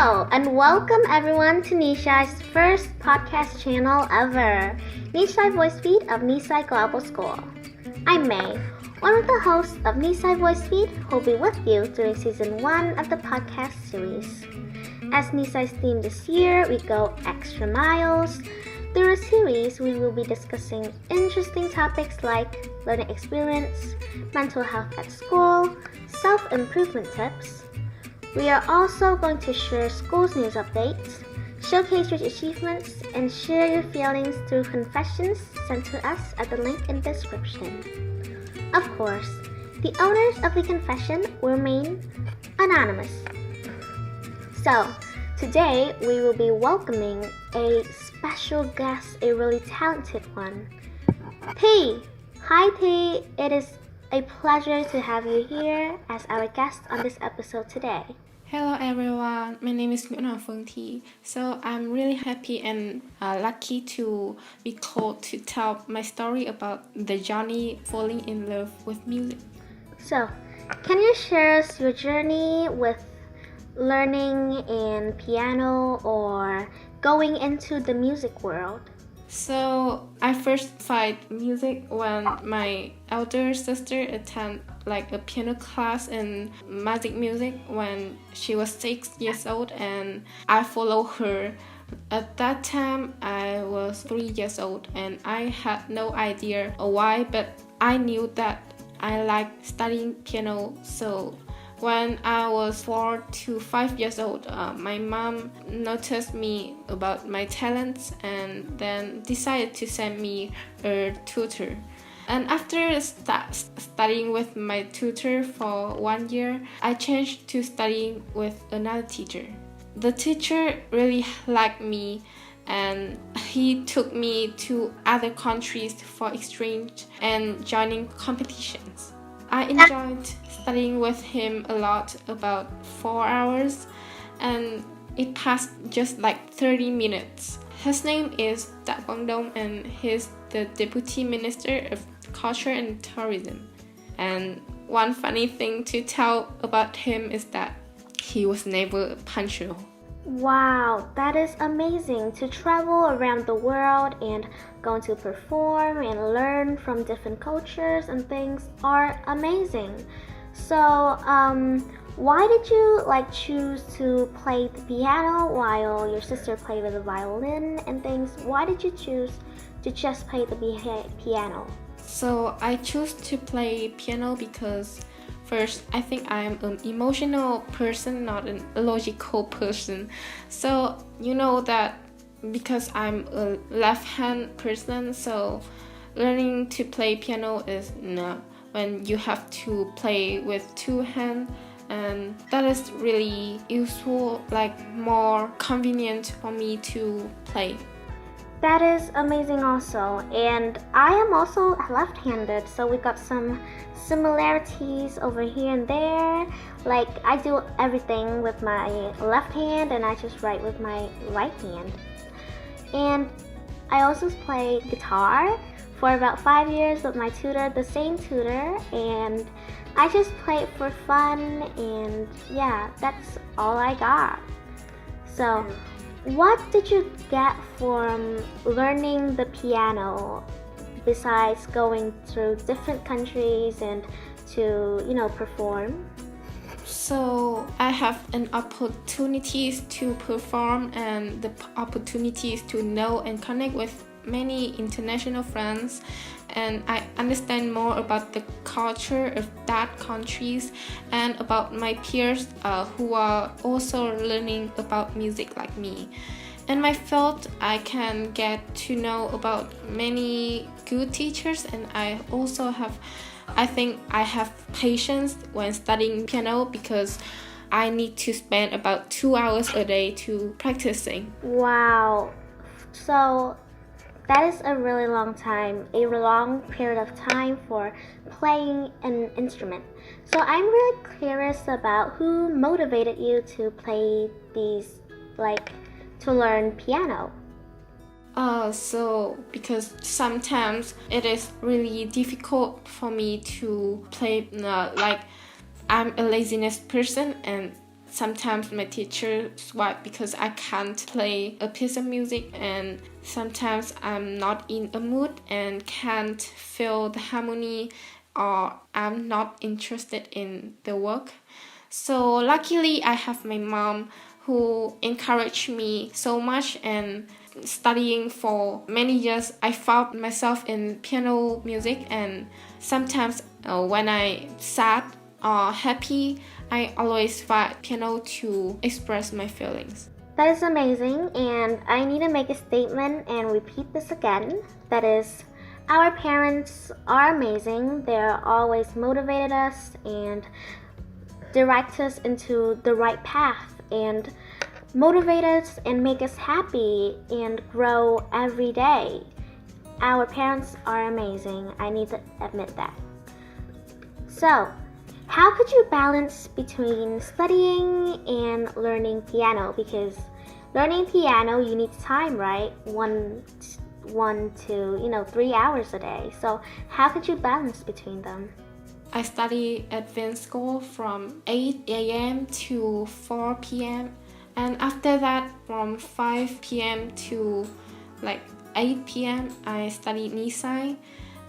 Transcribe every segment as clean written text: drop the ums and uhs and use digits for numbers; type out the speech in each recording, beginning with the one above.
Hello and welcome everyone to Nisai's first podcast channel ever, Nisai Voice Feed of Nisai Global School. I'm May, one of the hosts of Nisai Voice Feed, who will be with you during season 1 of the podcast series. As Nisai's theme this year, we go extra miles. Through the series, we will be discussing interesting topics like learning experience, mental health at school, self-improvement tips. We are also going to share school's news updates, showcase your achievements, and share your feelings through confessions sent to us at the link in the description. Of course, the owners of the confession will remain anonymous. So, today we will be welcoming a special guest, a really talented one. P! Hi P! It is a pleasure to have you here as our guest on this episode today. Hello everyone, my name is Phuong Thy. So I'm really happy and lucky to be called to tell my story about the journey falling in love with music. So, can you share us your journey with learning in piano or going into the music world? So I first find music when my elder sister attended a piano class in magic music when she was 6 years old, and I followed her. At that time I was 3 years old and I had no idea why, but I knew that I liked studying piano. So when I was 4 to 5 years old, my mom noticed me about my talents and then decided to send me a tutor. And after studying with my tutor for 1 year, I changed to studying with another teacher. The teacher really liked me and he took me to other countries for exchange and joining competitions. I enjoyed studying with him a lot, about 4 hours, and it passed just 30 minutes. His name is Phuong Thy and he's the Deputy Minister of Culture and Tourism. And one funny thing to tell about him is that he was never punctual. Wow, that is amazing. To travel around the world and going to perform and learn from different cultures and things are amazing. So, why did you choose to play the piano while your sister played with the violin and things? Why did you choose to just play the piano? So I chose to play piano because first, I think I am an emotional person, not a logical person. So you know that because I'm a left-hand person, so learning to play piano is when you have to play with 2 hands, and that is really useful, more convenient for me to play. That is amazing also, and I am also left-handed, so we got some similarities over here and there. I do everything with my left hand and I just write with my right hand. And I also play guitar for about 5 years with my tutor, the same tutor, and I just play it for fun, and yeah, that's all I got. So, what did you get from learning the piano besides going through different countries and to, perform? So I have an opportunities to perform and the opportunities to know and connect with many international friends, and I understand more about the culture of that countries and about my peers who are also learning about music like me. And I felt I can get to know about many good teachers, and I think I have patience when studying piano because I need to spend about 2 hours a day to practicing. Wow. So that is a really long time, a long period of time for playing an instrument. So I'm really curious about who motivated you to play these, to learn piano. So because sometimes it is really difficult for me to play, I'm a laziness person, and sometimes my teacher swipe because I can't play a piece of music, and sometimes I'm not in a mood and can't feel the harmony, or I'm not interested in the work. So luckily I have my mom who encouraged me so much, and studying for many years I found myself in piano music, and sometimes when I sad or happy, I always find piano to express my feelings. That is amazing, and I need to make a statement and repeat this again. That is, our parents are amazing. They're always motivated us and direct us into the right path and motivate us and make us happy and grow every day. Our parents are amazing. I need to admit that. So, how could you balance between studying and learning piano? Because learning piano, you need time, right? One to 3 hours a day. So how could you balance between them? I study advanced school from 8 a.m. to 4 p.m. and after that from 5 p.m. to 8 p.m. I study Nisai.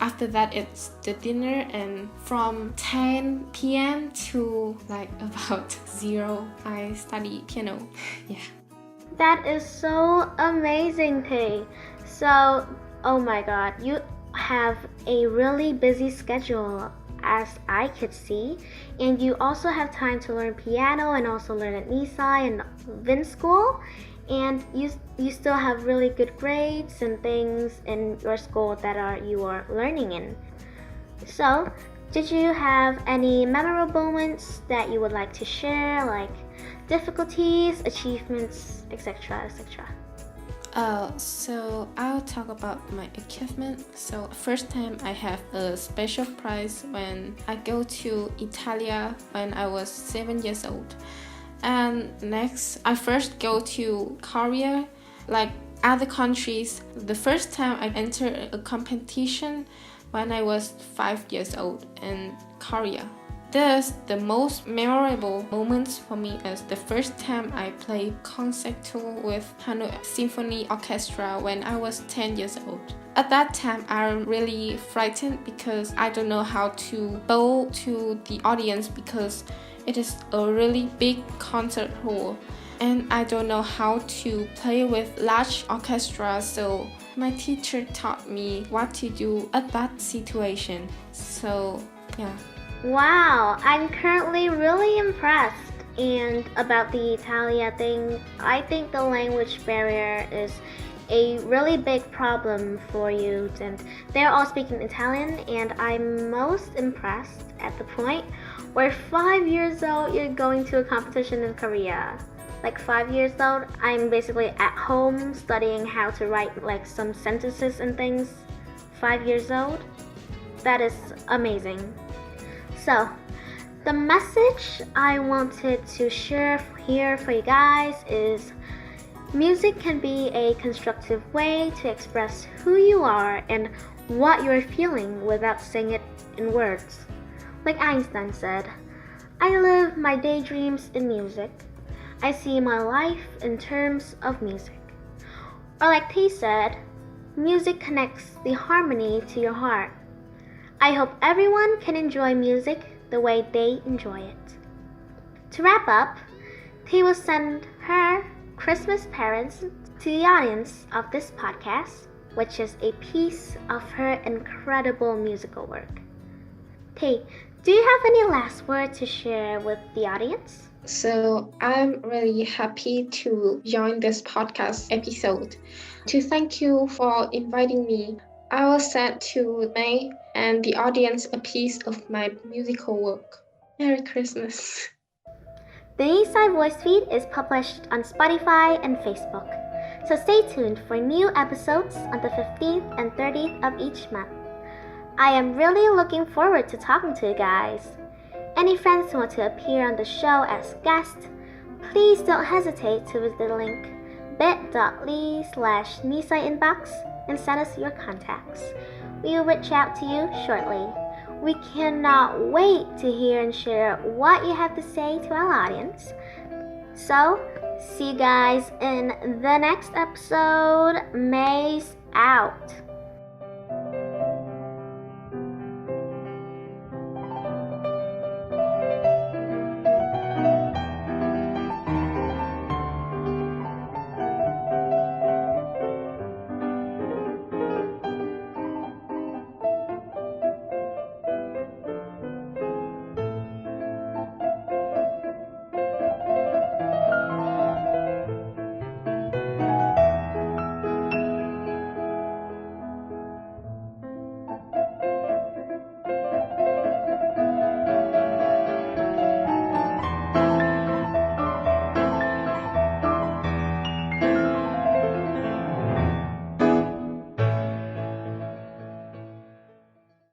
After that it's the dinner, and from 10 p.m. to about 0 I study piano. Yeah. That is so amazing, Tay. So, oh my god, you have a really busy schedule as I could see, and you also have time to learn piano and also learn at Nisai and Vin school, and you still have really good grades and things in your school that you are learning in. So, did you have any memorable moments that you would like to share, like difficulties, achievements, etc., etc.? So I'll talk about my achievement. So first time I have a special prize when I go to Italy when I was 7 years old. And next, I first go to Korea, like other countries. The first time I entered a competition when I was 5 years old in Korea. Thus, the most memorable moments for me is the first time I played concerto with Hanoi Symphony Orchestra when I was 10 years old. At that time, I'm really frightened because I don't know how to bow to the audience because it is a really big concert hall, and I don't know how to play with large orchestra, so my teacher taught me what to do at that situation. So, yeah. Wow, I'm currently really impressed. And about the Italia thing, I think the language barrier is a really big problem for you, and they're all speaking Italian, and I'm most impressed at the point where 5 years old you're going to a competition in Korea. 5 years old, I'm basically at home studying how to write some sentences and things. 5 years old? That is amazing. So, the message I wanted to share here for you guys is music can be a constructive way to express who you are and what you're feeling without saying it in words. Like Einstein said, I live my daydreams in music. I see my life in terms of music. Or like T said, music connects the harmony to your heart. I hope everyone can enjoy music the way they enjoy it. To wrap up, T will send her Christmas present to the audience of this podcast, which is a piece of her incredible musical work. T, do you have any last word to share with the audience? So I'm really happy to join this podcast episode. To thank you for inviting me. I will send to May and the audience a piece of my musical work. Merry Christmas. The Nisai Voice Feed is published on Spotify and Facebook, so stay tuned for new episodes on the 15th and 30th of each month. I am really looking forward to talking to you guys. Any friends who want to appear on the show as guests, please don't hesitate to visit the link bit.ly/NisaiInbox and send us your contacts. We will reach out to you shortly. We cannot wait to hear and share what you have to say to our audience. So, see you guys in the next episode. May's out.